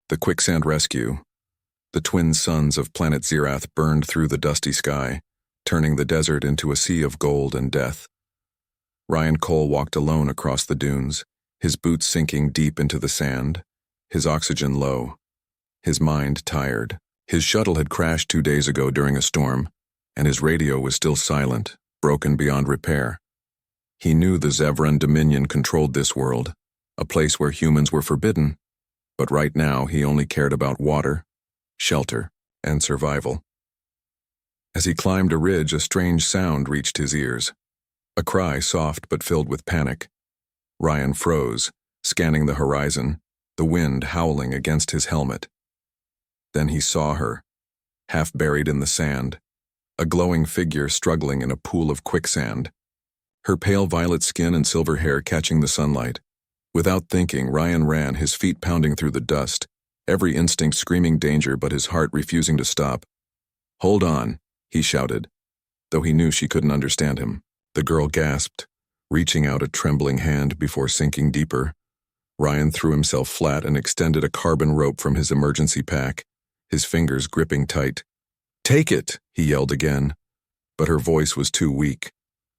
The quicksand rescue. The twin suns of planet Zirath burned through the dusty sky, turning the desert into a sea of gold and death. Ryan Cole walked alone across the dunes, his boots sinking deep into the sand, his oxygen low, his mind tired. His shuttle had crashed 2 days ago during a storm, and his radio was still silent, broken beyond repair. He knew the Zevran Dominion controlled this world, a place where humans were forbidden, but right now he only cared about water, shelter, and survival. As he climbed a ridge, a strange sound reached his ears. A cry soft but filled with panic. Ryan froze, scanning the horizon, the wind howling against his helmet. Then he saw her, half buried in the sand, a glowing figure struggling in a pool of quicksand, her pale violet skin and silver hair catching the sunlight. Without thinking, Ryan ran, his feet pounding through the dust, every instinct screaming danger but his heart refusing to stop. "Hold on," he shouted, though he knew she couldn't understand him. The girl gasped, reaching out a trembling hand before sinking deeper. Ryan threw himself flat and extended a carbon rope from his emergency pack, his fingers gripping tight. "Take it," he yelled again, but her voice was too weak,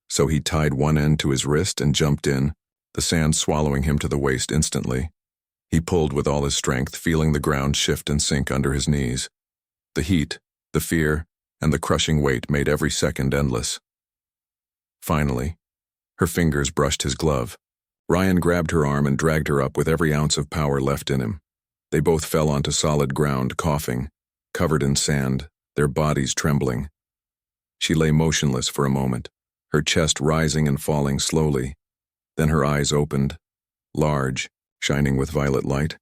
so he tied one end to his wrist and jumped in, the sand swallowing him to the waist instantly. He pulled with all his strength, feeling the ground shift and sink under his knees. The heat, the fear, and the crushing weight made every second endless. Finally, her fingers brushed his glove. Ryan grabbed her arm and dragged her up with every ounce of power left in him. They both fell onto solid ground, coughing, covered in sand, their bodies trembling. She lay motionless for a moment, her chest rising and falling slowly. Then her eyes opened, large, shining with violet light,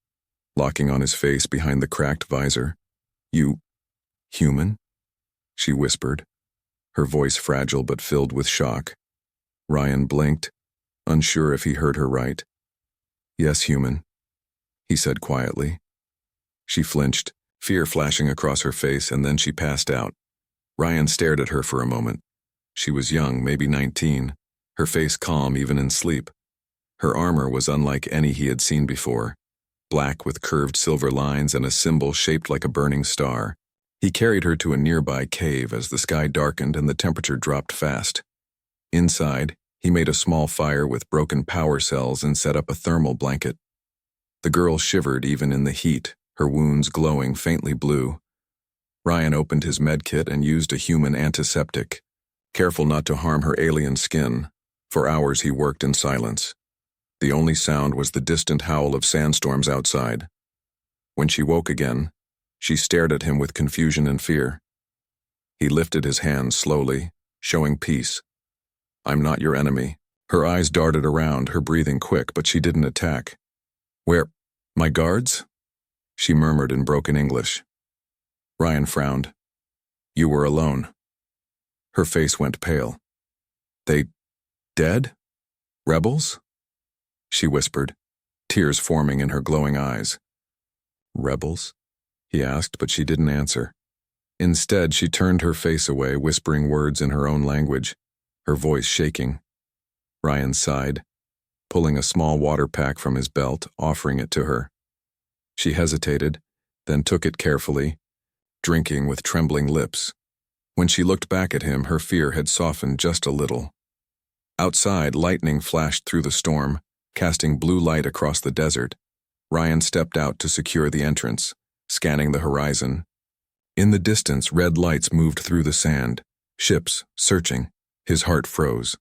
locking on his face behind the cracked visor. "You, human?" she whispered, her voice fragile but filled with shock. Ryan blinked, unsure if he heard her right. "Yes, human," he said quietly. She flinched, fear flashing across her face, and then she passed out. Ryan stared at her for a moment. She was young, maybe 19, her face calm even in sleep. Her armor was unlike any he had seen before, black with curved silver lines and a symbol shaped like a burning star. He carried her to a nearby cave as the sky darkened and the temperature dropped fast. Inside, he made a small fire with broken power cells and set up a thermal blanket. The girl shivered even in the heat, her wounds glowing faintly blue. Ryan opened his medkit and used a human antiseptic, careful not to harm her alien skin. For hours he worked in silence. The only sound was the distant howl of sandstorms outside. When she woke again, she stared at him with confusion and fear. He lifted his hands slowly, showing peace. "I'm not your enemy." Her eyes darted around, her breathing quick, but she didn't attack. "Where? My guards?" she murmured in broken English. Ryan frowned. "You were alone." Her face went pale. "They dead? Rebels?" she whispered, tears forming in her glowing eyes. "Rebels?" he asked, but she didn't answer. Instead, she turned her face away, whispering words in her own language, her voice shaking. Ryan sighed, pulling a small water pack from his belt, offering it to her. She hesitated, then took it carefully, drinking with trembling lips. When she looked back at him, her fear had softened just a little. Outside, lightning flashed through the storm, casting blue light across the desert. Ryan stepped out to secure the entrance, scanning the horizon. In the distance, red lights moved through the sand, ships searching. His heart froze.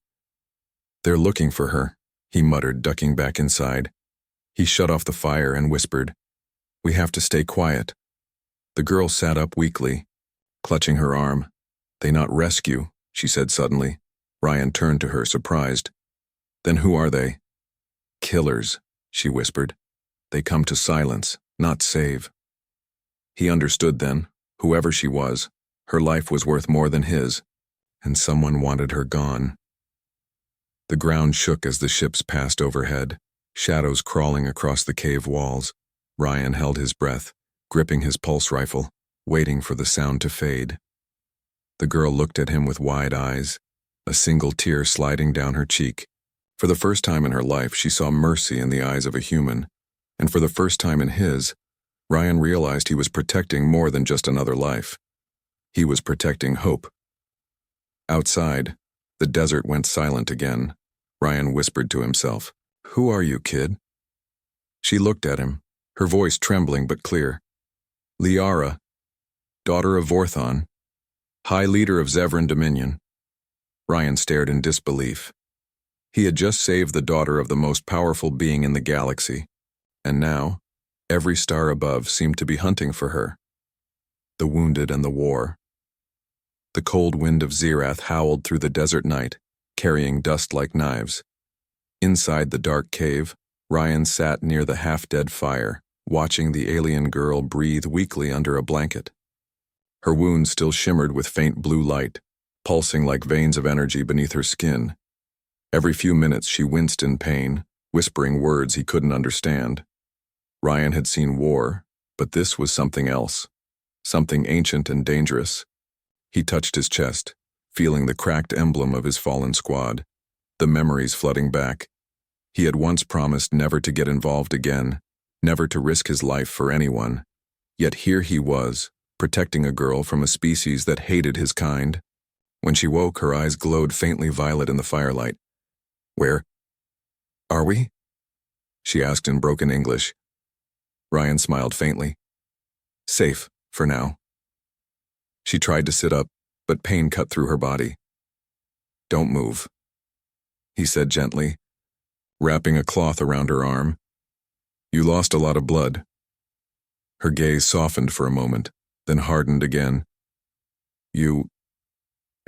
"They're looking for her," he muttered, ducking back inside. He shut off the fire and whispered, "We have to stay quiet." The girl sat up weakly, clutching her arm. "They not rescue," she said suddenly. Ryan turned to her, surprised. "Then who are they?" "Killers," she whispered. "They come to silence, not save." He understood then. Whoever she was, her life was worth more than his, and someone wanted her gone. The ground shook as the ships passed overhead, shadows crawling across the cave walls. Ryan held his breath, gripping his pulse rifle, waiting for the sound to fade. The girl looked at him with wide eyes, a single tear sliding down her cheek. For the first time in her life, she saw mercy in the eyes of a human, and for the first time in his, Ryan realized he was protecting more than just another life. He was protecting hope. Outside, the desert went silent again. Ryan whispered to himself, "Who are you, kid?" She looked at him, her voice trembling but clear. "Liara, daughter of Vorthon, High Leader of Zevran Dominion." Ryan stared in disbelief. He had just saved the daughter of the most powerful being in the galaxy, and now, every star above seemed to be hunting for her. The wounded and the war. The cold wind of Zirath howled through the desert night, carrying dust like knives. Inside the dark cave, Ryan sat near the half-dead fire, watching the alien girl breathe weakly under a blanket. Her wounds still shimmered with faint blue light, pulsing like veins of energy beneath her skin. Every few minutes she winced in pain, whispering words he couldn't understand. Ryan had seen war, but this was something else, something ancient and dangerous. He touched his chest, feeling the cracked emblem of his fallen squad, the memories flooding back. He had once promised never to get involved again, never to risk his life for anyone. Yet here he was, protecting a girl from a species that hated his kind. When she woke, her eyes glowed faintly violet in the firelight. "Where are we?" she asked in broken English. Ryan smiled faintly. "Safe, for now." She tried to sit up, but pain cut through her body. "Don't move," he said gently, wrapping a cloth around her arm. "You lost a lot of blood." Her gaze softened for a moment, then hardened again. "You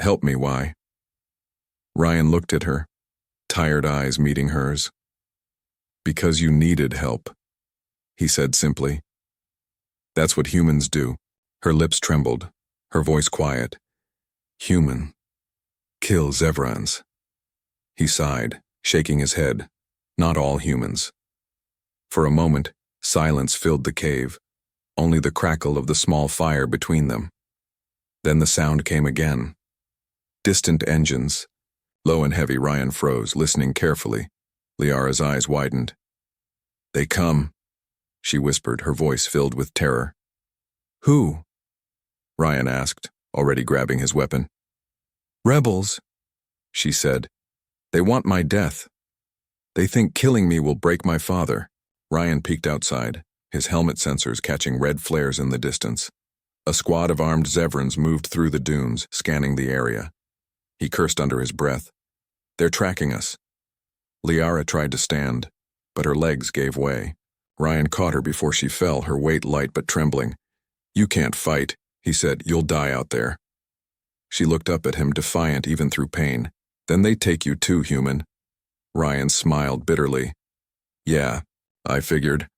help me, why?" Ryan looked at her, tired eyes meeting hers. "Because you needed help," he said simply. "That's what humans do." Her lips trembled, her voice quiet. "Human. Kill Zevrans." He sighed, shaking his head. "Not all humans." For a moment, silence filled the cave, only the crackle of the small fire between them. Then the sound came again. Distant engines. Low and heavy, Ryan froze, listening carefully. Liara's eyes widened. "They come," she whispered, her voice filled with terror. "Who?" Ryan asked, already grabbing his weapon. "Rebels," she said. "They want my death. They think killing me will break my father." Ryan peeked outside, his helmet sensors catching red flares in the distance. A squad of armed Zevrans moved through the dunes, scanning the area. He cursed under his breath. "They're tracking us." Liara tried to stand, but her legs gave way. Ryan caught her before she fell, her weight light but trembling. "You can't fight," he said. "You'll die out there." She looked up at him, defiant even through pain. "Then they take you too, human." Ryan smiled bitterly. "Yeah, I figured."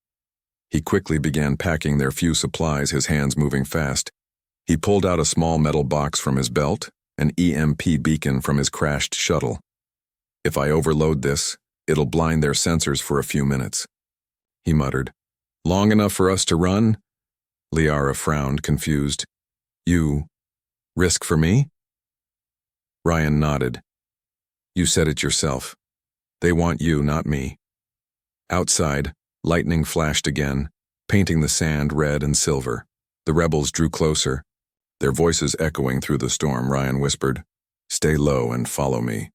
He quickly began packing their few supplies, his hands moving fast. He pulled out a small metal box from his belt, an EMP beacon from his crashed shuttle. "If I overload this, it'll blind their sensors for a few minutes," he muttered. "Long enough for us to run?" Liara frowned, confused. "You risk for me?" Ryan nodded. "You said it yourself. They want you, not me." Outside, lightning flashed again, painting the sand red and silver. The rebels drew closer, their voices echoing through the storm. Ryan whispered, "Stay low and follow me."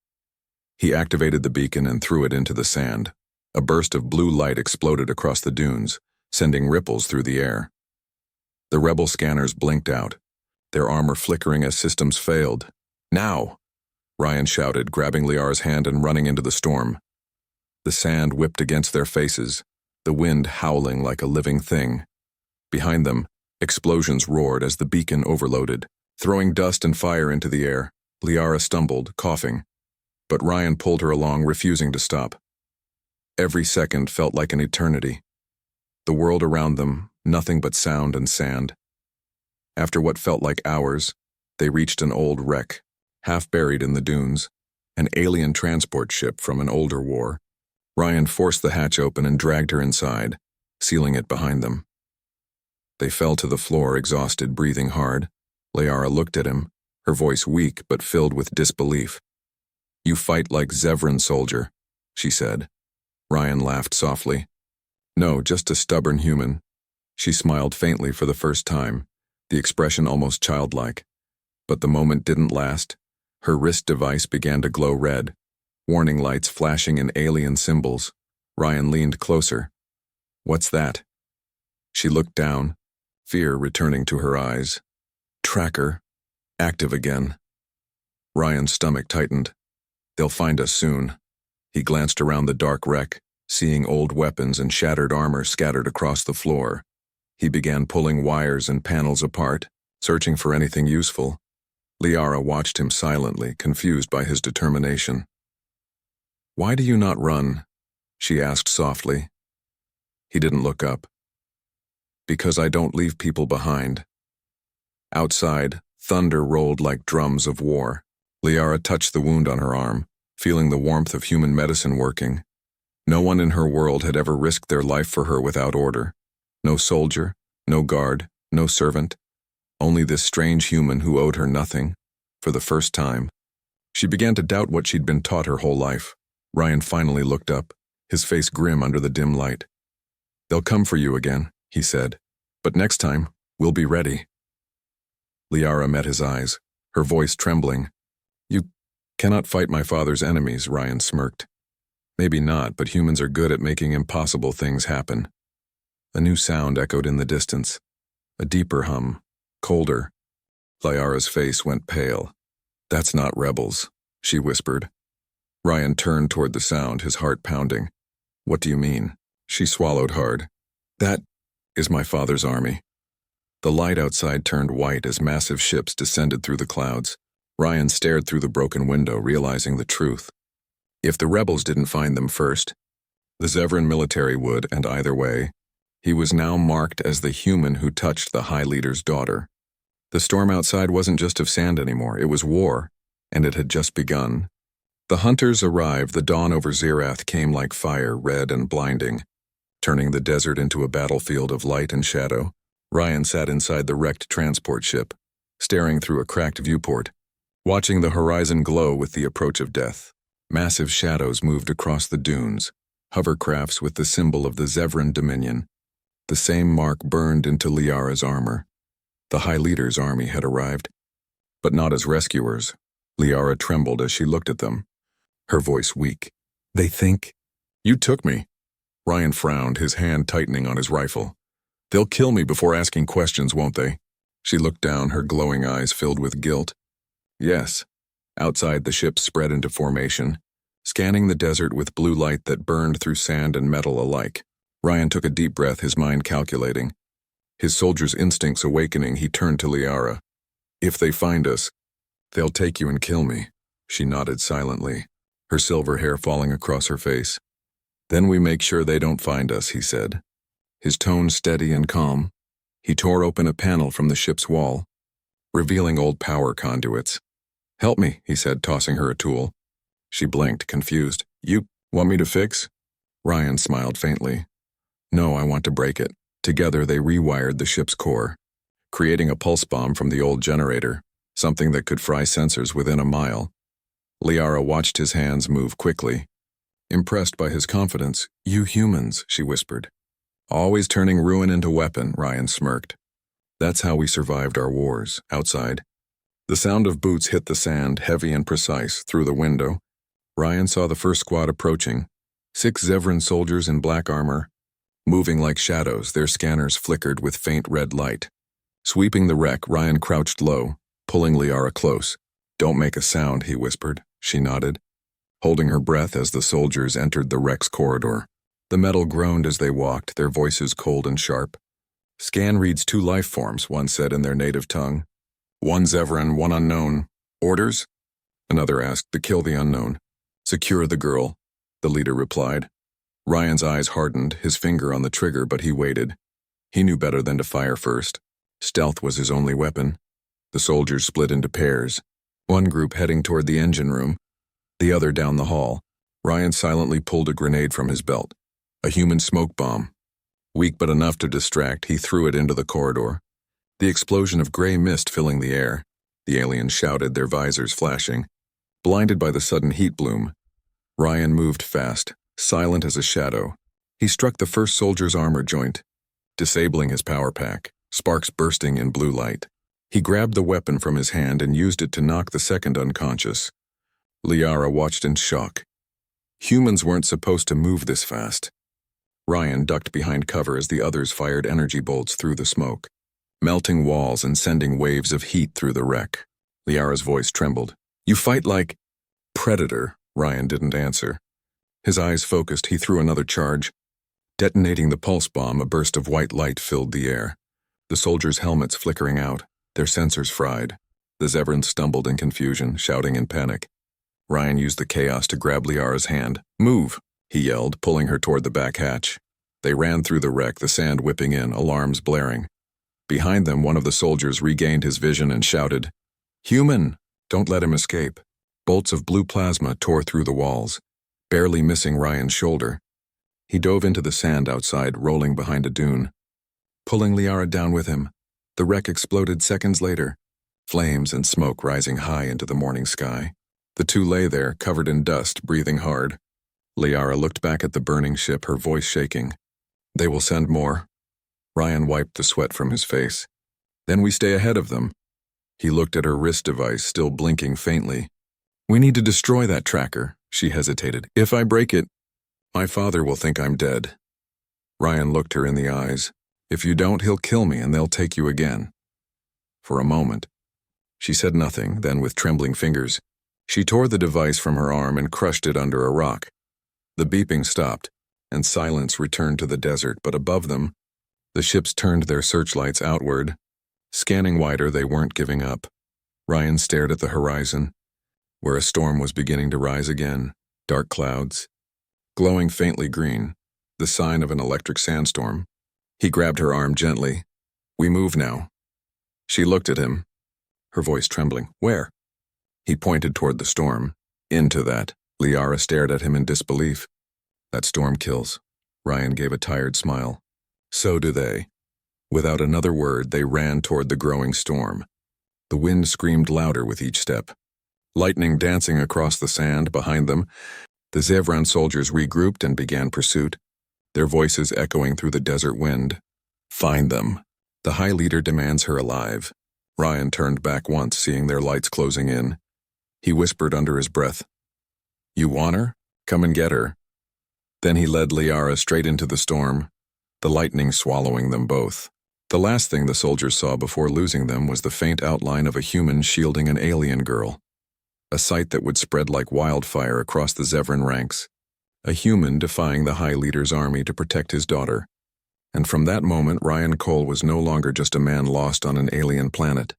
He activated the beacon and threw it into the sand. A burst of blue light exploded across the dunes, sending ripples through the air. The rebel scanners blinked out, their armor flickering as systems failed. "Now!" Ryan shouted, grabbing Liara's hand and running into the storm. The sand whipped against their faces, the wind howling like a living thing. Behind them, explosions roared as the beacon overloaded, throwing dust and fire into the air. Liara stumbled, coughing, but Ryan pulled her along, refusing to stop. Every second felt like an eternity. The world around them, nothing but sound and sand. After what felt like hours, they reached an old wreck, half buried in the dunes, an alien transport ship from an older war. Ryan forced the hatch open and dragged her inside, sealing it behind them. They fell to the floor, exhausted, breathing hard. Liara looked at him, her voice weak but filled with disbelief. "You fight like Zevran soldier," she said. Ryan laughed softly. "No, just a stubborn human. She smiled faintly for the first time, the expression almost childlike. But the moment didn't last. Her wrist device began to glow red, warning lights flashing in alien symbols. Ryan leaned closer. "What's that?" She looked down, fear returning to her eyes. "Tracker. Active again." Ryan's stomach tightened. "They'll find us soon." He glanced around the dark wreck, seeing old weapons and shattered armor scattered across the floor. He began pulling wires and panels apart, searching for anything useful. Liara watched him silently, confused by his determination. "Why do you not run?" she asked softly. He didn't look up. "Because I don't leave people behind." Outside, thunder rolled like drums of war. Liara touched the wound on her arm, feeling the warmth of human medicine working. No one in her world had ever risked their life for her without order. No soldier, no guard, no servant. Only this strange human who owed her nothing. For the first time, she began to doubt what she'd been taught her whole life. Ryan finally looked up, his face grim under the dim light. "They'll come for you again," he said. "But next time, we'll be ready." Liara met his eyes, her voice trembling. "You cannot fight my father's enemies," Ryan smirked. "Maybe not, but humans are good at making impossible things happen." A new sound echoed in the distance. A deeper hum, colder. Liara's face went pale. "That's not rebels," she whispered. Ryan turned toward the sound, his heart pounding. "What do you mean?" She swallowed hard. "That is my father's army." The light outside turned white as massive ships descended through the clouds. Ryan stared through the broken window, realizing the truth. If the rebels didn't find them first, the Zevran military would, and either way, he was now marked as the human who touched the High Leader's daughter. The storm outside wasn't just of sand anymore, it was war, and it had just begun. The hunters arrived. The dawn over Zirath came like fire, red and blinding, turning the desert into a battlefield of light and shadow. Ryan sat inside the wrecked transport ship, staring through a cracked viewport, watching the horizon glow with the approach of death. Massive shadows moved across the dunes, hovercrafts with the symbol of the Zevran Dominion. The same mark burned into Liara's armor. The High Leader's army had arrived, but not as rescuers. Liara trembled as she looked at them, her voice weak. "They think—" "You took me." Ryan frowned, his hand tightening on his rifle. "They'll kill me before asking questions, won't they?" She looked down, her glowing eyes filled with guilt. "Yes." Outside, the ship spread into formation, scanning the desert with blue light that burned through sand and metal alike. Ryan took a deep breath, his mind calculating. His soldier's instincts awakening, he turned to Liara. "If they find us, they'll take you and kill me." She nodded silently, her silver hair falling across her face. "Then we make sure they don't find us," he said, his tone steady and calm. He tore open a panel from the ship's wall, revealing old power conduits. "Help me," he said, tossing her a tool. She blinked, confused. "You want me to fix?" Ryan smiled faintly. "No, I want to break it." Together they rewired the ship's core, creating a pulse bomb from the old generator, something that could fry sensors within a mile. Liara watched his hands move quickly. Impressed by his confidence, "You humans," she whispered. "Always turning ruin into weapon," Ryan smirked. "That's how we survived our wars." Outside, the sound of boots hit the sand, heavy and precise, through the window. Ryan saw the first squad approaching, 6 Zevran soldiers in black armor, moving like shadows, their scanners flickered with faint red light. Sweeping the wreck, Ryan crouched low, pulling Liara close. "Don't make a sound," he whispered. She nodded, holding her breath as the soldiers entered the wreck's corridor. The metal groaned as they walked, their voices cold and sharp. "Scan reads 2 life forms," one said in their native tongue. "One Zevran, one unknown. Orders?" Another asked. "To kill the unknown. Secure the girl," the leader replied. Ryan's eyes hardened, his finger on the trigger, but he waited. He knew better than to fire first. Stealth was his only weapon. The soldiers split into pairs, one group heading toward the engine room, the other down the hall. Ryan silently pulled a grenade from his belt. A human smoke bomb. Weak but enough to distract, he threw it into the corridor. The explosion of gray mist filling the air. The aliens shouted, their visors flashing. Blinded by the sudden heat bloom, Ryan moved fast, silent as a shadow. He struck the first soldier's armor joint. disabling his power pack, sparks bursting in blue light. He grabbed the weapon from his hand and used it to knock the second unconscious. Liara watched in shock. Humans weren't supposed to move this fast. Ryan ducked behind cover as the others fired energy bolts through the smoke, melting walls and sending waves of heat through the wreck. Liara's voice trembled. "You fight like..." "Predator," Ryan didn't answer. His eyes focused, he threw another charge. Detonating the pulse bomb, a burst of white light filled the air. The soldiers' helmets flickering out, their sensors fried. The Zevrans stumbled in confusion, shouting in panic. Ryan used the chaos to grab Liara's hand. "Move!" he yelled, pulling her toward the back hatch. They ran through the wreck, the sand whipping in, alarms blaring. Behind them, one of the soldiers regained his vision and shouted, "Human! Don't let him escape." Bolts of blue plasma tore through the walls, barely missing Ryan's shoulder. He dove into the sand outside, rolling behind a dune. Pulling Liara down with him, the wreck exploded seconds later, flames and smoke rising high into the morning sky. The two lay there, covered in dust, breathing hard. Liara looked back at the burning ship, her voice shaking. "They will send more." Ryan wiped the sweat from his face. "Then we stay ahead of them." He looked at her wrist device, still blinking faintly. "We need to destroy that tracker," she hesitated. "If I break it, my father will think I'm dead." Ryan looked her in the eyes. "If you don't, he'll kill me and they'll take you again." For a moment, she said nothing, then with trembling fingers, she tore the device from her arm and crushed it under a rock. The beeping stopped, and silence returned to the desert, but above them, the ships turned their searchlights outward. Scanning wider, they weren't giving up. Ryan stared at the horizon, where a storm was beginning to rise again. Dark clouds, glowing faintly green, the sign of an electric sandstorm. He grabbed her arm gently. "We move now." She looked at him, her voice trembling. "Where?" He pointed toward the storm. "Into that." Liara stared at him in disbelief. "That storm kills." Ryan gave a tired smile. "So do they." Without another word, they ran toward the growing storm. The wind screamed louder with each step. Lightning dancing across the sand behind them, the Zevran soldiers regrouped and began pursuit, their voices echoing through the desert wind. "Find them. The High Leader demands her alive." Ryan turned back once, seeing their lights closing in. He whispered under his breath, "You want her? Come and get her." Then he led Liara straight into the storm, the lightning swallowing them both. The last thing the soldiers saw before losing them was the faint outline of a human shielding an alien girl, a sight that would spread like wildfire across the Zevran ranks, a human defying the High Leader's army to protect his daughter. And from that moment, Ryan Cole was no longer just a man lost on an alien planet.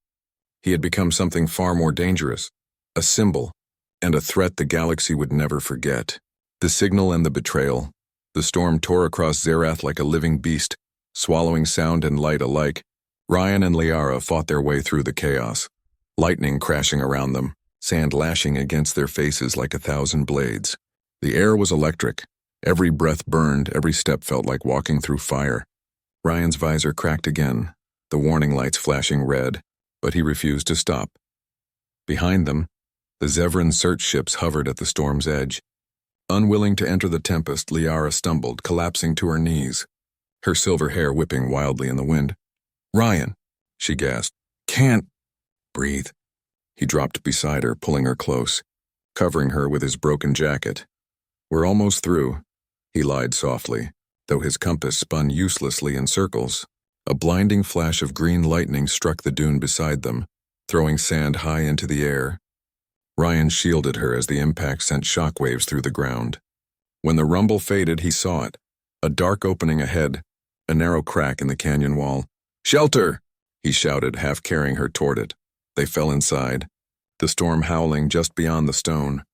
He had become something far more dangerous, a symbol, and a threat the galaxy would never forget. The signal and the betrayal. The storm tore across Zerath like a living beast, swallowing sound and light alike. Ryan and Liara fought their way through the chaos, lightning crashing around them, sand lashing against their faces like 1,000 blades. The air was electric. Every breath burned, every step felt like walking through fire. Ryan's visor cracked again, the warning lights flashing red, but he refused to stop. Behind them, the Zevran search ships hovered at the storm's edge. Unwilling to enter the tempest, Liara stumbled, collapsing to her knees, her silver hair whipping wildly in the wind. "Ryan," she gasped. "Can't breathe." He dropped beside her, pulling her close, covering her with his broken jacket. "We're almost through," he lied softly, though his compass spun uselessly in circles. A blinding flash of green lightning struck the dune beside them, throwing sand high into the air. Ryan shielded her as the impact sent shockwaves through the ground. When the rumble faded, he saw it, a dark opening ahead, a narrow crack in the canyon wall. "Shelter!" he shouted, half carrying her toward it. They fell inside, the storm howling just beyond the stone,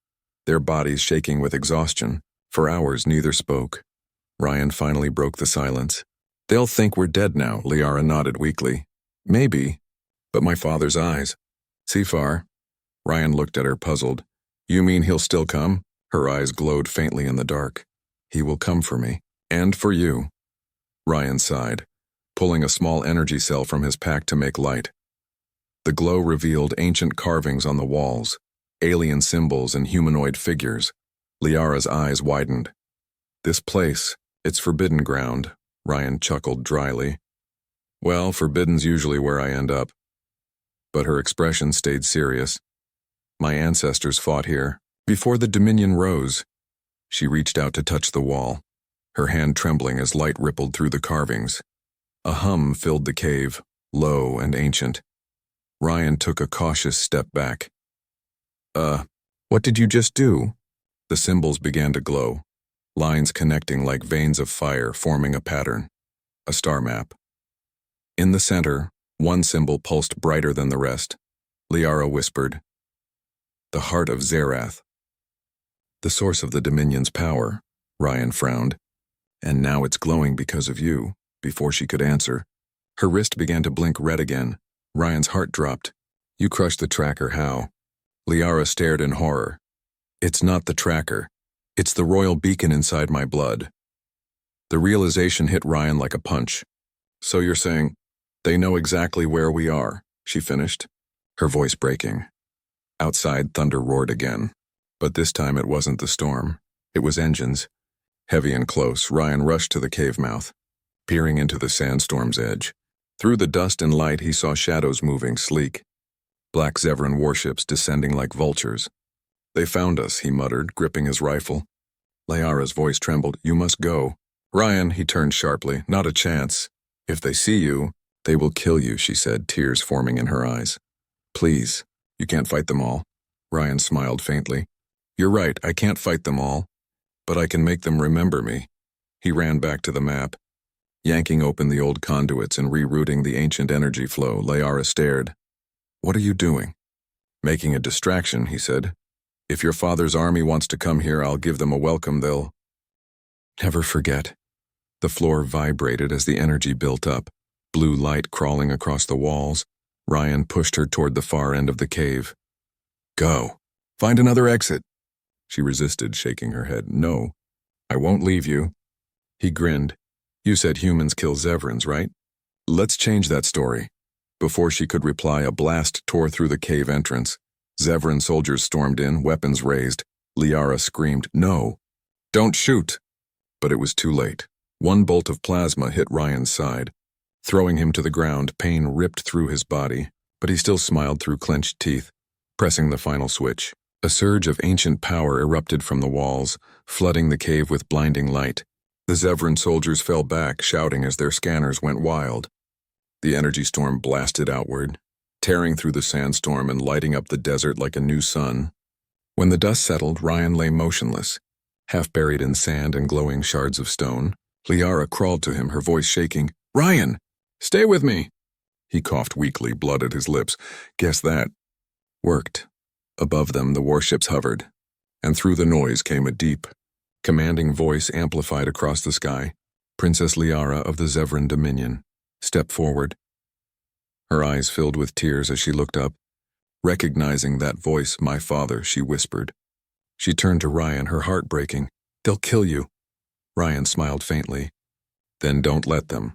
their bodies shaking with exhaustion. For hours, neither spoke. Ryan finally broke the silence. "They'll think we're dead now," Liara nodded weakly. "Maybe, but my father's eyes. See far?" Ryan looked at her, puzzled. "You mean he'll still come?" Her eyes glowed faintly in the dark. "He will come for me. And for you." Ryan sighed, pulling a small energy cell from his pack to make light. The glow revealed ancient carvings on the walls, alien symbols and humanoid figures. Liara's eyes widened. "This place, it's forbidden ground. Ryan chuckled dryly. Well, forbidden's usually where I end up. But her expression stayed serious. My ancestors fought here. Before the Dominion rose, she reached out to touch the wall, her hand trembling as light rippled through the carvings. A hum filled the cave, low and ancient. Ryan took a cautious step back. What did you just do? The symbols began to glow, lines connecting like veins of fire, forming a pattern. A star map. In the center, one symbol pulsed brighter than the rest. Liara whispered, "The heart of Zerath." "The source of the Dominion's power," Ryan frowned. "And now it's glowing because of you." Before she could answer, her wrist began to blink red again. Ryan's heart dropped. "You crushed the tracker, how?" Liara stared in horror. "It's not the tracker. It's the royal beacon inside my blood." The realization hit Ryan like a punch. "So you're saying, they know exactly where we are," she finished, her voice breaking. Outside, thunder roared again. But this time it wasn't the storm. It was engines. Heavy and close, Ryan rushed to the cave mouth, peering into the sandstorm's edge. Through the dust and light, he saw shadows moving, sleek. Black Zevran warships descending like vultures. "They found us," he muttered, gripping his rifle. Liara's voice trembled. "You must go." "Ryan," he turned sharply, "not a chance. If they see you, they will kill you," she said, tears forming in her eyes. "Please, you can't fight them all." Ryan smiled faintly. "You're right, I can't fight them all. But I can make them remember me." He ran back to the map, yanking open the old conduits and rerouting the ancient energy flow. Liara stared. "What are you doing?" "Making a distraction," he said. "If your father's army wants to come here, I'll give them a welcome. They'll never forget." The floor vibrated as the energy built up, blue light crawling across the walls. Ryan pushed her toward the far end of the cave. "Go. Find another exit." She resisted, shaking her head. "No, I won't leave you." He grinned. "You said humans kill Zevrans, right? Let's change that story." Before she could reply, a blast tore through the cave entrance. Zevran soldiers stormed in, weapons raised. Liara screamed, "No! Don't shoot!" But it was too late. One bolt of plasma hit Ryan's side. Throwing him to the ground, pain ripped through his body, but he still smiled through clenched teeth, pressing the final switch. A surge of ancient power erupted from the walls, flooding the cave with blinding light. The Zevran soldiers fell back, shouting as their scanners went wild. The energy storm blasted outward, tearing through the sandstorm and lighting up the desert like a new sun. When the dust settled, Ryan lay motionless, half buried in sand and glowing shards of stone. Liara crawled to him, her voice shaking. "Ryan, stay with me!" He coughed weakly, blood at his lips. Guess that worked. Above them, the warships hovered, and through the noise came a deep, commanding voice amplified across the sky. "Princess Liara of the Zevran Dominion. Step forward." Her eyes filled with tears as she looked up. Recognizing that voice, "My father," she whispered. She turned to Ryan, her heart breaking. "They'll kill you." Ryan smiled faintly. "Then don't let them."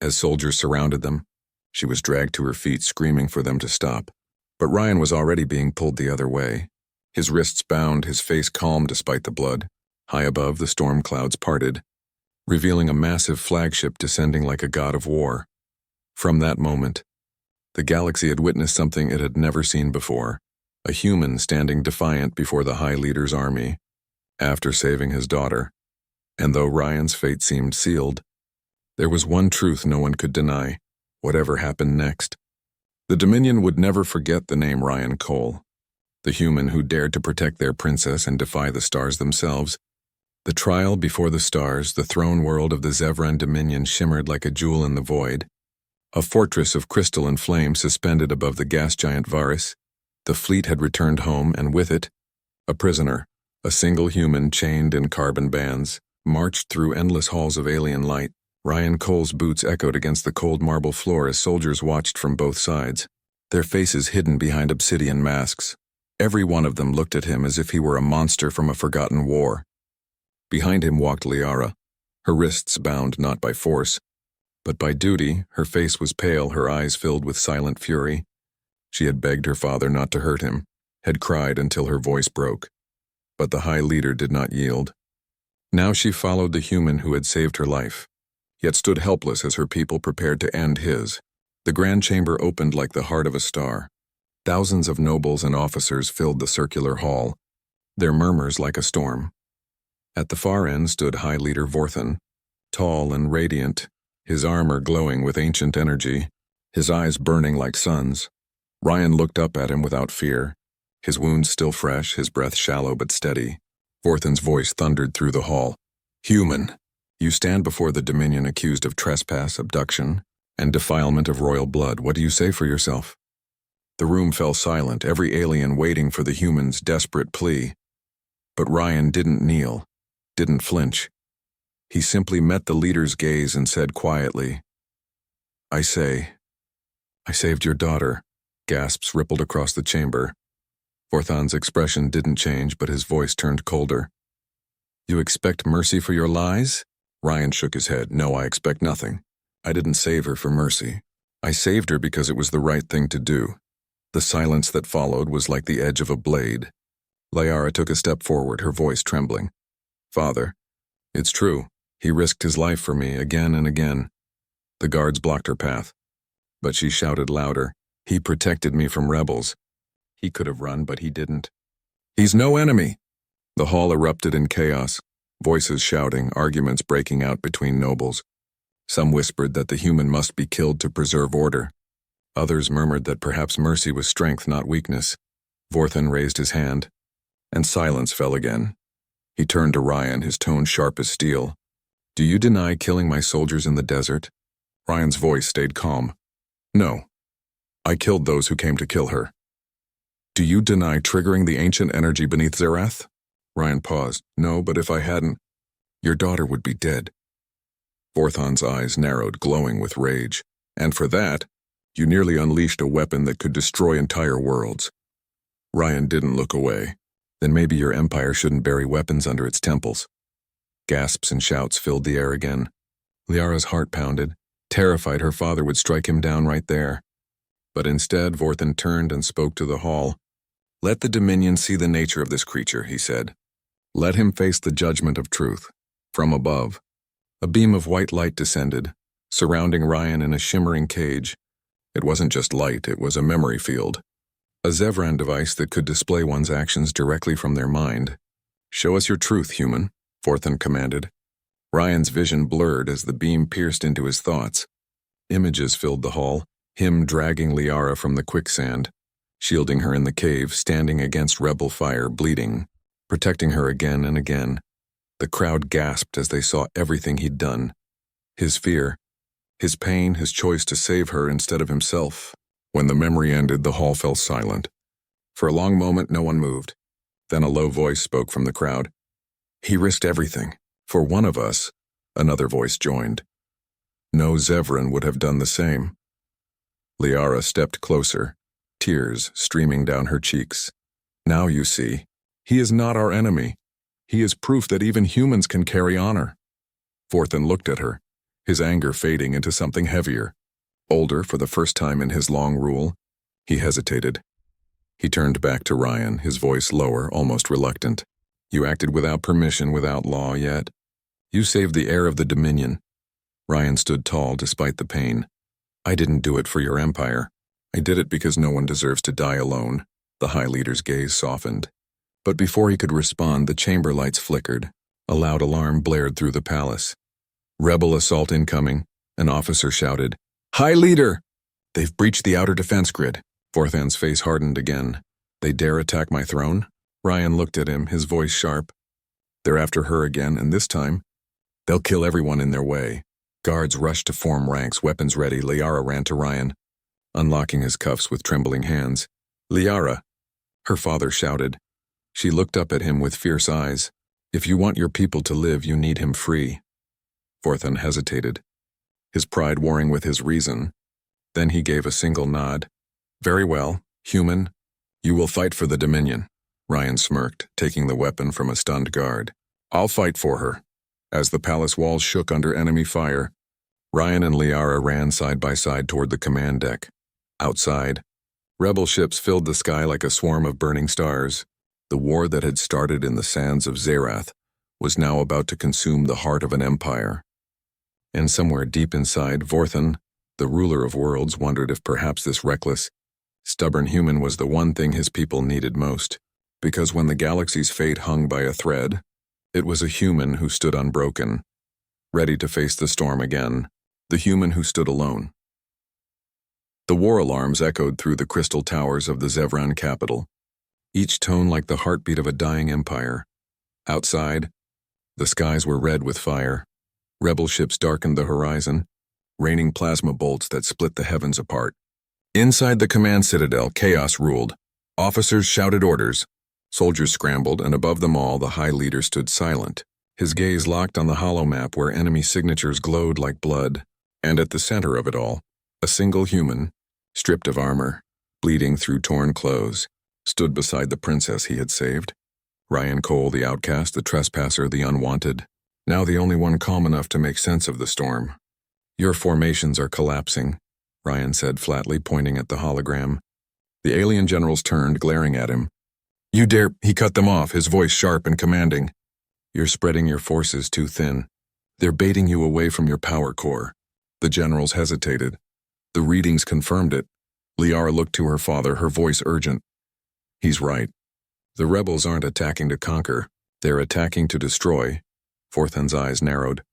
As soldiers surrounded them, she was dragged to her feet, screaming for them to stop. But Ryan was already being pulled the other way. His wrists bound, his face calm despite the blood. High above, the storm clouds parted, revealing a massive flagship descending like a god of war. From that moment, the galaxy had witnessed something it had never seen before, a human standing defiant before the High Leader's army, after saving his daughter. And though Ryan's fate seemed sealed, there was one truth no one could deny: whatever happened next, the Dominion would never forget the name Ryan Cole, the human who dared to protect their princess and defy the stars themselves. The trial before the stars, the throne world of the Zevran Dominion shimmered like a jewel in the void, a fortress of crystal and flame suspended above the gas giant Varys. The fleet had returned home, and with it, a prisoner, a single human chained in carbon bands, marched through endless halls of alien light. Ryan Cole's boots echoed against the cold marble floor as soldiers watched from both sides, their faces hidden behind obsidian masks. Every one of them looked at him as if he were a monster from a forgotten war. Behind him walked Liara, her wrists bound not by force, but by duty. Her face was pale, her eyes filled with silent fury. She had begged her father not to hurt him, had cried until her voice broke. But the High Leader did not yield. Now she followed the human who had saved her life. yet stood helpless as her people prepared to end his. The grand chamber opened like the heart of a star. Thousands of nobles and officers filled the circular hall, their murmurs like a storm. At the far end stood High Leader Vorthan, tall and radiant, his armor glowing with ancient energy, his eyes burning like suns. Ryan looked up at him without fear, his wounds still fresh, his breath shallow but steady. Vorthan's voice thundered through the hall. "Human, you stand before the Dominion accused of trespass, abduction, and defilement of royal blood. What do you say for yourself?" The room fell silent, every alien waiting for the human's desperate plea. But Ryan didn't kneel, didn't flinch. He simply met the leader's gaze and said quietly, I saved your daughter." Gasps rippled across the chamber. Vorthan's expression didn't change, but his voice turned colder. "You expect mercy for your lies?" Ryan shook his head. "No, I expect nothing. I didn't save her for mercy. I saved her because it was the right thing to do." The silence that followed was like the edge of a blade. Liara took a step forward, her voice trembling. "Father, it's true. He risked his life for me again and again." The guards blocked her path. But she shouted louder. "He protected me from rebels. He could have run, but he didn't. He's no enemy." The hall erupted in chaos, voices shouting, arguments breaking out between nobles. Some whispered that the human must be killed to preserve order. Others murmured that perhaps mercy was strength, not weakness. Vorthan raised his hand, and silence fell again. He turned to Ryan, his tone sharp as steel. "Do you deny killing my soldiers in the desert?" Ryan's voice stayed calm. "No. I killed those who came to kill her." "Do you deny triggering the ancient energy beneath Zerath?" Ryan paused. "No, but if I hadn't, your daughter would be dead." Vorthan's eyes narrowed, glowing with rage. "And for that, you nearly unleashed a weapon that could destroy entire worlds." Ryan didn't look away. "Then maybe your empire shouldn't bury weapons under its temples." Gasps and shouts filled the air again. Liara's heart pounded, terrified her father would strike him down right there. But instead, Vorthan turned and spoke to the hall. "Let the Dominion see the nature of this creature," he said. "Let him face the judgment of truth." From above, a beam of white light descended, surrounding Ryan in a shimmering cage. It wasn't just light, it was a memory field. A Zevran device that could display one's actions directly from their mind. "Show us your truth, human," Vorthan commanded. Ryan's vision blurred as the beam pierced into his thoughts. Images filled the hall, him dragging Liara from the quicksand, shielding her in the cave, standing against rebel fire, bleeding, protecting her again and again. The crowd gasped as they saw everything he'd done. His fear, his pain, his choice to save her instead of himself. When the memory ended, the hall fell silent. For a long moment, no one moved. Then a low voice spoke from the crowd. "He risked everything. For one of us," another voice joined. "No Zevran would have done the same." Liara stepped closer, tears streaming down her cheeks. "Now you see, he is not our enemy. He is proof that even humans can carry honor." Vorthan looked at her, his anger fading into something heavier. Older for the first time in his long rule, he hesitated. He turned back to Ryan, his voice lower, almost reluctant. "You acted without permission, without law, yet you saved the heir of the Dominion." Ryan stood tall despite the pain. "I didn't do it for your empire. I did it because no one deserves to die alone." The High Leader's gaze softened. But before he could respond, the chamber lights flickered. A loud alarm blared through the palace. "Rebel assault incoming," an officer shouted. "High Leader! They've breached the outer defense grid." Vorthan's face hardened again. "They dare attack my throne?" Ryan looked at him, his voice sharp. "They're after her again, and this time, they'll kill everyone in their way." Guards rushed to form ranks, weapons ready. Liara ran to Ryan, unlocking his cuffs with trembling hands. "Liara!" her father shouted. She looked up at him with fierce eyes. "If you want your people to live, you need him free." Vorthan hesitated, his pride warring with his reason. Then he gave a single nod. "Very well, human. You will fight for the Dominion." Ryan smirked, taking the weapon from a stunned guard. "I'll fight for her." As the palace walls shook under enemy fire, Ryan and Liara ran side by side toward the command deck. Outside, rebel ships filled the sky like a swarm of burning stars. The war that had started in the sands of Zerath was now about to consume the heart of an empire. And somewhere deep inside, Vorthan, the ruler of worlds, wondered if perhaps this reckless, stubborn human was the one thing his people needed most. Because when the galaxy's fate hung by a thread, it was a human who stood unbroken, ready to face the storm again, the human who stood alone. The war alarms echoed through the crystal towers of the Zevran capital, each tone like the heartbeat of a dying empire. Outside, the skies were red with fire. Rebel ships darkened the horizon, raining plasma bolts that split the heavens apart. Inside the command citadel, chaos ruled. Officers shouted orders. Soldiers scrambled, and above them all, the High Leader stood silent, his gaze locked on the holomap where enemy signatures glowed like blood. And at the center of it all, a single human, stripped of armor, bleeding through torn clothes, stood beside the princess he had saved. Ryan Cole, the outcast, the trespasser, the unwanted, now the only one calm enough to make sense of the storm. "Your formations are collapsing," Ryan said flatly, pointing at the hologram. The alien generals turned, glaring at him. "You dare—" He cut them off, his voice sharp and commanding. "You're spreading your forces too thin. They're baiting you away from your power core." The generals hesitated. The readings confirmed it. Liara looked to her father, her voice urgent. "He's right. The rebels aren't attacking to conquer. They're attacking to destroy." Vorthan's eyes narrowed.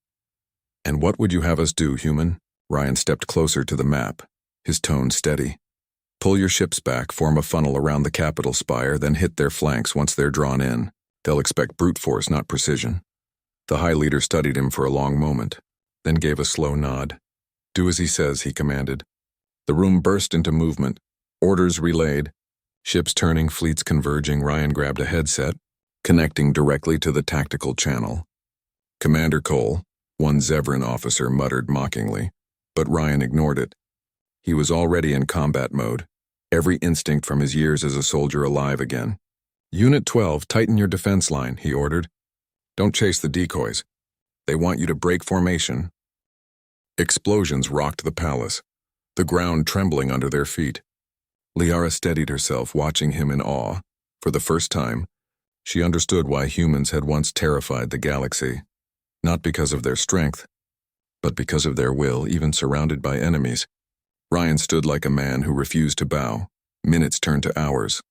"And what would you have us do, human?" Ryan stepped closer to the map, his tone steady. "Pull your ships back, form a funnel around the capital spire, then hit their flanks once they're drawn in. They'll expect brute force, not precision." The High Leader studied him for a long moment, then gave a slow nod. "Do as he says," he commanded. The room burst into movement. Orders relayed. Ships turning, fleets converging. Ryan grabbed a headset, connecting directly to the tactical channel. "Commander Cole," one Zevran officer muttered mockingly, but Ryan ignored it. He was already in combat mode, every instinct from his years as a soldier alive again. "Unit 12, tighten your defense line," he ordered. "Don't chase the decoys. They want you to break formation." Explosions rocked the palace, the ground trembling under their feet. Liara steadied herself, watching him in awe. For the first time, she understood why humans had once terrified the galaxy. Not because of their strength, but because of their will, even surrounded by enemies. Ryan stood like a man who refused to bow. Minutes turned to hours.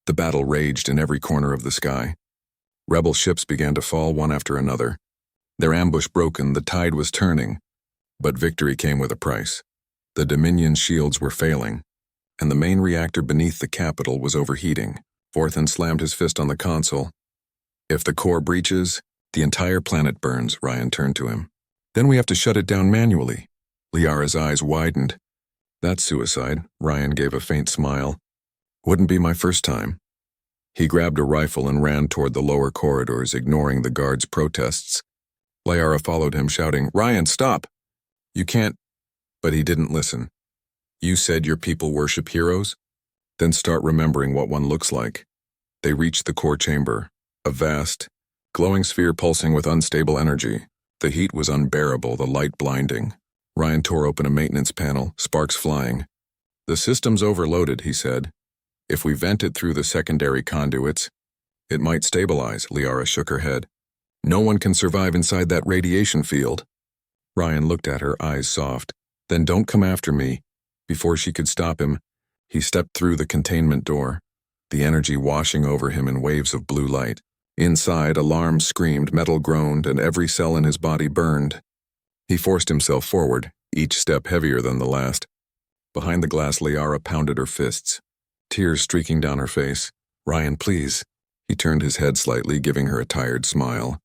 The battle raged in every corner of the sky. Rebel ships began to fall one after another. Their ambush broken, the tide was turning. But victory came with a price. The Dominion's shields were failing, and the main reactor beneath the capital was overheating. Vorthan slammed his fist on the console. "If the core breaches, the entire planet burns," Ryan turned to him. "Then we have to shut it down manually." Liara's eyes widened. "That's suicide," Ryan gave a faint smile. "Wouldn't be my first time." He grabbed a rifle and ran toward the lower corridors, ignoring the guards' protests. Liara followed him, shouting, "Ryan, stop! You can't—" But he didn't listen. "You said your people worship heroes? Then start remembering what one looks like." They reached the core chamber, a vast, glowing sphere pulsing with unstable energy. The heat was unbearable, the light blinding. Ryan tore open a maintenance panel, sparks flying. "The system's overloaded," he said. "If we vent it through the secondary conduits, it might stabilize." Liara shook her head. "No one can survive inside that radiation field." Ryan looked at her, eyes soft. "Then don't come after me." Before she could stop him, he stepped through the containment door, the energy washing over him in waves of blue light. Inside, alarms screamed, metal groaned, and every cell in his body burned. He forced himself forward, each step heavier than the last. Behind the glass, Liara pounded her fists, tears streaking down her face. "Ryan, please." He turned his head slightly, giving her a tired smile.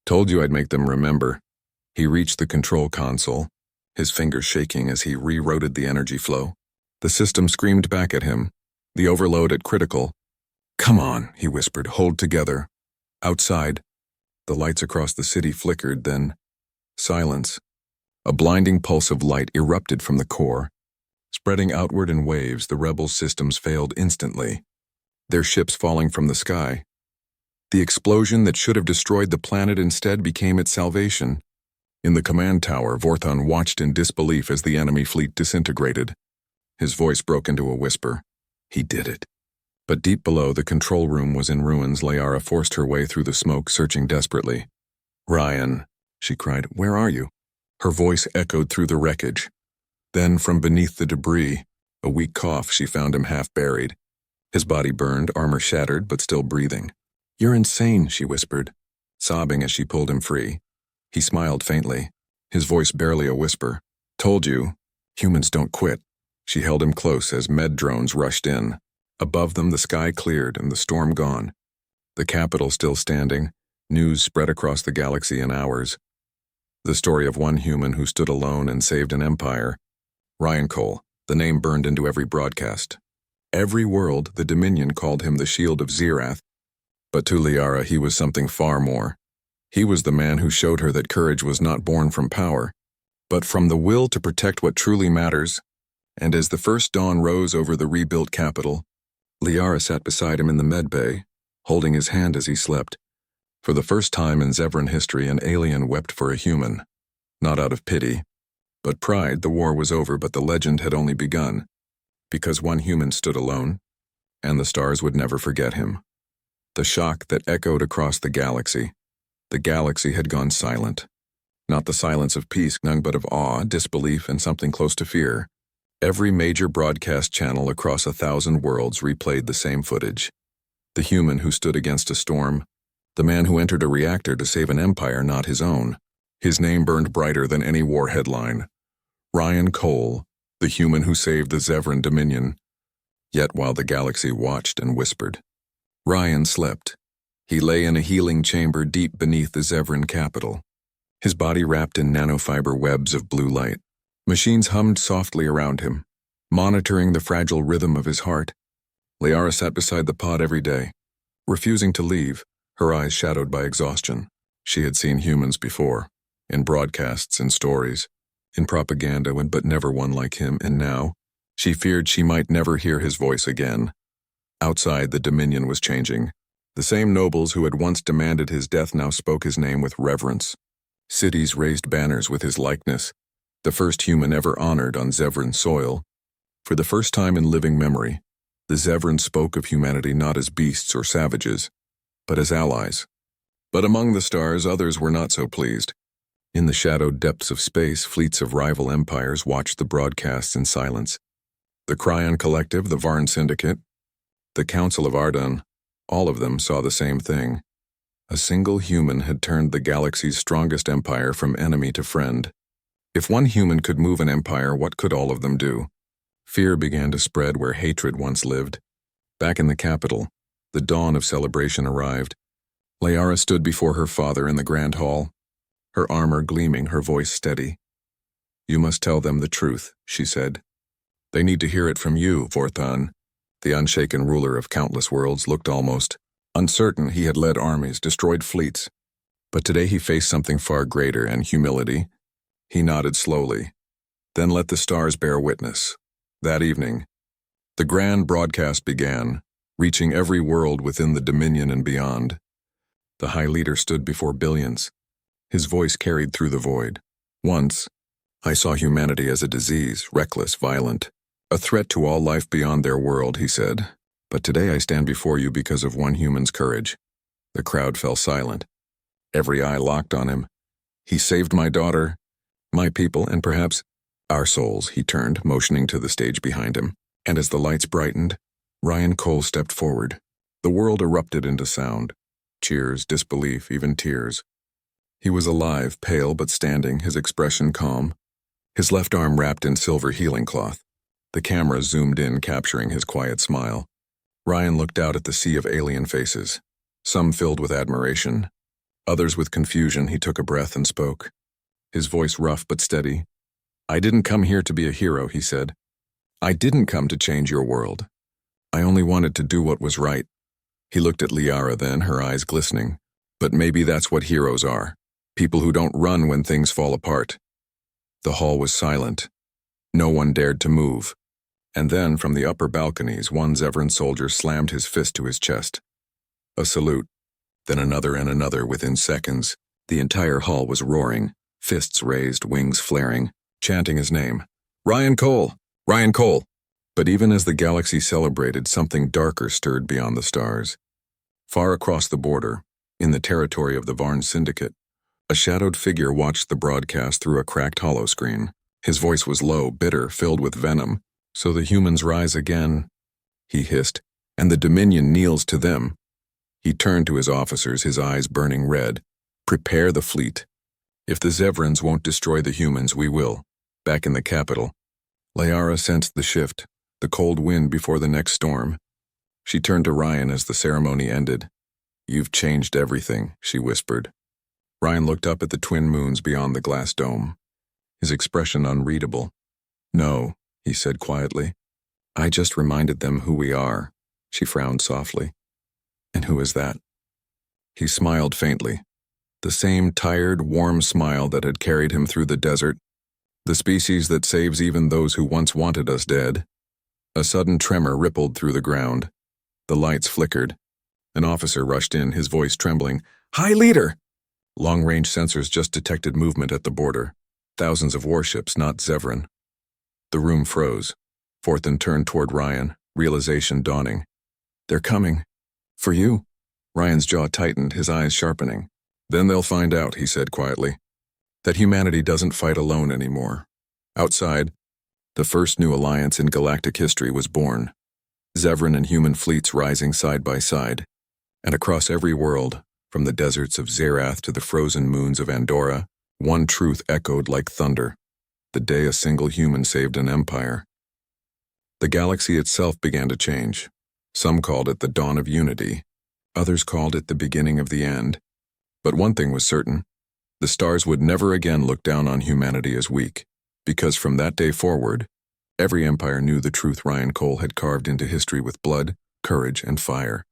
"Told you I'd make them remember." He reached the control console, his fingers shaking as he rerouted the energy flow. The system screamed back at him, the overload at critical. "Come on," he whispered, "hold together." Outside, the lights across the city flickered, then silence. A blinding pulse of light erupted from the core. Spreading outward in waves, the rebel systems failed instantly, their ships falling from the sky. The explosion that should have destroyed the planet instead became its salvation. In the command tower, Vorthan watched in disbelief as the enemy fleet disintegrated. His voice broke into a whisper. He did it. But deep below, the control room was in ruins. Liara forced her way through the smoke, searching desperately. "Ryan," she cried, "where are you?" Her voice echoed through the wreckage. Then, from beneath the debris, a weak cough, she found him half buried. His body burned, armor shattered, but still breathing. "You're insane," she whispered, sobbing as she pulled him free. He smiled faintly, his voice barely a whisper. "Told you, humans don't quit." She held him close as med drones rushed in. Above them, the sky cleared and the storm gone. The capital still standing, news spread across the galaxy in hours. The story of one human who stood alone and saved an empire. Ryan Cole, the name burned into every broadcast. Every world, the Dominion called him the Shield of Zirath. But to Liara, he was something far more. He was the man who showed her that courage was not born from power, but from the will to protect what truly matters. And as the first dawn rose over the rebuilt capital, Liara sat beside him in the med bay, holding his hand as he slept. For the first time in Zevran history, an alien wept for a human. Not out of pity, but pride. The war was over, but the legend had only begun. Because one human stood alone, and the stars would never forget him. The shock that echoed across the galaxy. The galaxy had gone silent. Not the silence of peace, none but of awe, disbelief, and something close to fear. Every major broadcast channel across 1,000 worlds replayed the same footage. The human who stood against a storm, the man who entered a reactor to save an empire not his own. His name burned brighter than any war headline. Ryan Cole, the human who saved the Zevran Dominion. Yet while the galaxy watched and whispered, Ryan slept. He lay in a healing chamber deep beneath the Zevran capital, his body wrapped in nanofiber webs of blue light. Machines hummed softly around him, monitoring the fragile rhythm of his heart. Liara sat beside the pod every day, refusing to leave, her eyes shadowed by exhaustion. She had seen humans before, in broadcasts and stories, in propaganda, but never one like him, and now, she feared she might never hear his voice again. Outside, the Dominion was changing. The same nobles who had once demanded his death now spoke his name with reverence. Cities raised banners with his likeness, the first human ever honored on Zevran soil. For the first time in living memory, the Zevran spoke of humanity not as beasts or savages, but as allies. But among the stars, others were not so pleased. In the shadowed depths of space, fleets of rival empires watched the broadcasts in silence. The Cryon Collective, the Varn Syndicate, the Council of Ardan, all of them saw the same thing. A single human had turned the galaxy's strongest empire from enemy to friend. If one human could move an empire, what could all of them do? Fear began to spread where hatred once lived. Back in the capital, the dawn of celebration arrived. Liara stood before her father in the grand hall, her armor gleaming, her voice steady. "You must tell them the truth," she said. "They need to hear it from you." Vorthan, the unshaken ruler of countless worlds, looked almost uncertain. He had led armies, destroyed fleets. But today he faced something far greater, and humility. He nodded slowly. "Then let the stars bear witness." That evening, the grand broadcast began, reaching every world within the Dominion and beyond. The High Leader stood before billions. His voice carried through the void. "Once, I saw humanity as a disease, reckless, violent, a threat to all life beyond their world," he said. "But today I stand before you because of one human's courage." The crowd fell silent. Every eye locked on him. "He saved my daughter, my people, and perhaps our souls," he turned, motioning to the stage behind him. And as the lights brightened, Ryan Cole stepped forward. The world erupted into sound. Cheers, disbelief, even tears. He was alive, pale but standing, his expression calm, his left arm wrapped in silver healing cloth. The camera zoomed in, capturing his quiet smile. Ryan looked out at the sea of alien faces, some filled with admiration, others with confusion. He took a breath and spoke, his voice rough but steady. "I didn't come here to be a hero," he said. "I didn't come to change your world. I only wanted to do what was right." He looked at Liara then, her eyes glistening. "But maybe that's what heroes are. People who don't run when things fall apart." The hall was silent. No one dared to move. And then, from the upper balconies, one Zevran soldier slammed his fist to his chest. A salute, then another and another. Within seconds, the entire hall was roaring, fists raised, wings flaring, chanting his name. "Ryan Cole! Ryan Cole!" But even as the galaxy celebrated, something darker stirred beyond the stars. Far across the border, in the territory of the Varn Syndicate, A shadowed figure watched the broadcast through a cracked holoscreen. His voice was low, bitter, filled with venom. "So the humans rise again," he hissed, "and the Dominion kneels to them." He turned to his officers, his eyes burning red. "Prepare the fleet. If the Zevrans won't destroy the humans, we will." Back in the capital, Liara sensed the shift, the cold wind before the next storm. She turned to Ryan as the ceremony ended. "You've changed everything," she whispered. Ryan looked up at the twin moons beyond the glass dome, his expression unreadable. "No," he said quietly. "I just reminded them who we are." She frowned softly. "And who is that?" He smiled faintly, the same tired, warm smile that had carried him through the desert. "The species that saves even those who once wanted us dead." A sudden tremor rippled through the ground. The lights flickered. An officer rushed in, his voice trembling. "High Leader!" Long-range sensors just detected movement at the border. Thousands of warships, not Zevran. The room froze. Forthan turned toward Ryan, realization dawning. "They're coming. For you." Ryan's jaw tightened, his eyes sharpening. "Then they'll find out," he said quietly, "that humanity doesn't fight alone anymore." Outside, the first new alliance in galactic history was born. Zevran and human fleets rising side by side. And across every world, from the deserts of Zerath to the frozen moons of Andorra, one truth echoed like thunder: the day a single human saved an empire. The galaxy itself began to change. Some called it the dawn of unity. Others called it the beginning of the end. But one thing was certain: the stars would never again look down on humanity as weak, because from that day forward, every empire knew the truth Ryan Cole had carved into history with blood, courage, and fire.